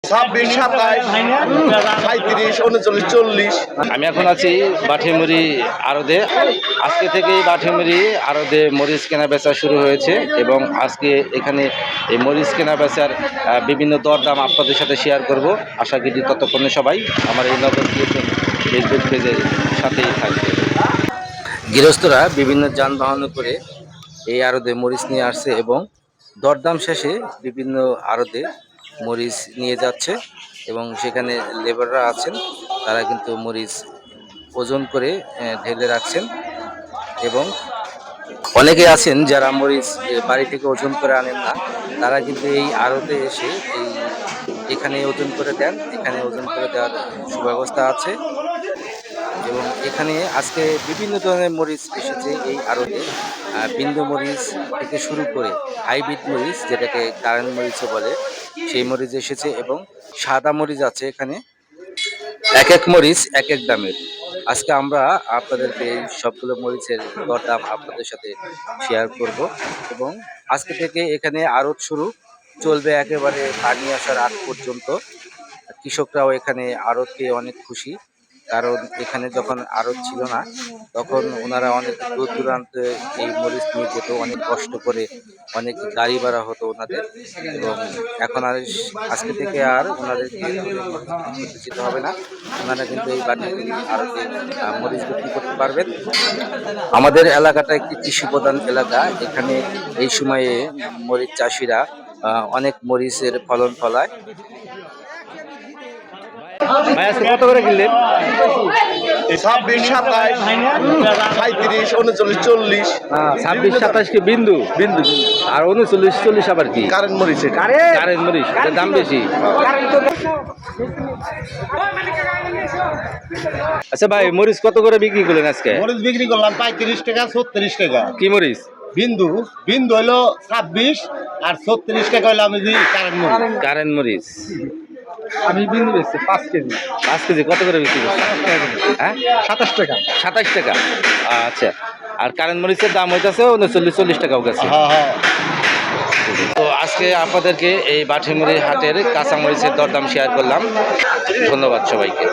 26, 27, 35, 39, 40। আমি এখন আছি বাঠিমুড়ি আড়তে। আজকে থেকেই বাঠিমুড়ি আড়তে মরিচ কেনা বেচা শুরু হয়েছে এবং আজকে এখানে এই মরিচ কেনা বেচার বিভিন্ন দরদাম আপনাদের সাথে শেয়ার করব। আশা করি ততক্ষণে সবাই আমার এই নগর ফেসবুক পেজের সাথেই থাকবে। গৃহস্থরা বিভিন্ন যানবাহন করে এই আড়তে মরিচ নিয়ে আসছে এবং দরদাম শেষে বিভিন্ন আড়তে মরিচ নিয়ে যাচ্ছে এবং সেখানে লেবাররা আছেন, তারা কিন্তু মরিচ ওজন করে ঢেলে রাখছেন এবং অনেকে আছেন যারা মরিচ বাড়ি থেকে ওজন করে আনেন না, তারা কিন্তু এই আড়তে এসে এখানে ওজন করে দেন। এখানে ওজন করে দেওয়ার সুব্যবস্থা আছে এবং এখানে আজকে বিভিন্ন ধরনের মরিচ এসেছে এই আড়তে। বিন্দু মরিচ থেকে শুরু করে হাইব্রিড মরিচ, যেটাকে কারেন্ট মরিচও বলে, সেই মরিচ এসেছে এবং সাদা মরিচ আছে এখানে। এক এক মরিচ এক এক দামের। আজকে আমরা আপনাদেরকে এই সবগুলো মরিচের দরদাম আপনাদের সাথে শেয়ার করব এবং আজকে থেকে এখানে আড়ত শুরু চলবে একেবারে পানি আসার আগ পর্যন্ত। কৃষকরাও এখানে আড়ত পেয়ে অনেক খুশি, কারণ এখানে যখন আড়ত ছিল না তখন ওনারা অনেক দূর দূরান্তে এই মরিচ নিয়ে যেত, অনেক কষ্ট করে, অনেক গাড়ি ভাড়া হতো ওনাদের। এবং এখন আর আজকে থেকে আর ওনাদেরকে যেতে হবে না, ওনারা কিন্তু এই বাড়িতে আড়তে মরিচ বিক্রি করতে পারবেন। আমাদের এলাকাটা একটি কৃষি প্রধান এলাকা। এখানে এই সময়ে মরিচ চাষিরা অনেক মরিচের ফলন ফলায়। ভাই আজকে কত করে কিনলেন? 26, 27, 35, 39, 40। 26, 27 কি বিন্দু বিন্দু আর 39, 40 আবার কি কারেন্ট মরিচ এটা। কারেন্ট মরিচ, এটার দাম বেশি। আচ্ছা ভাই, মরিচ কত করে বিক্রি করলেন আজকে? মরিচ বিক্রি করলাম 35 টাকা, 36 টাকা। কি মরিচ? বিন্দু বিন্দু হলো 26 আর 36 টাকা হলো আমি কারেন্ট মরিচ। কারেন্ট মরিচ আমি বিন্দু বেচছি 5 কেজি। 5 কেজি কত করে বিক্রি করছেন? হ্যাঁ, 27 টাকা। 27 টাকা। আচ্ছা, আর কারেন্ট মরিচের দাম হইতেছে 39, 40 টাকাও গেছে। হ্যাঁ। তো আজকে আপনাদেরকে এই বাঠিমুড়ি হাটের কাঁচামরিচের দরদাম শেয়ার করলাম। ধন্যবাদ সবাইকে।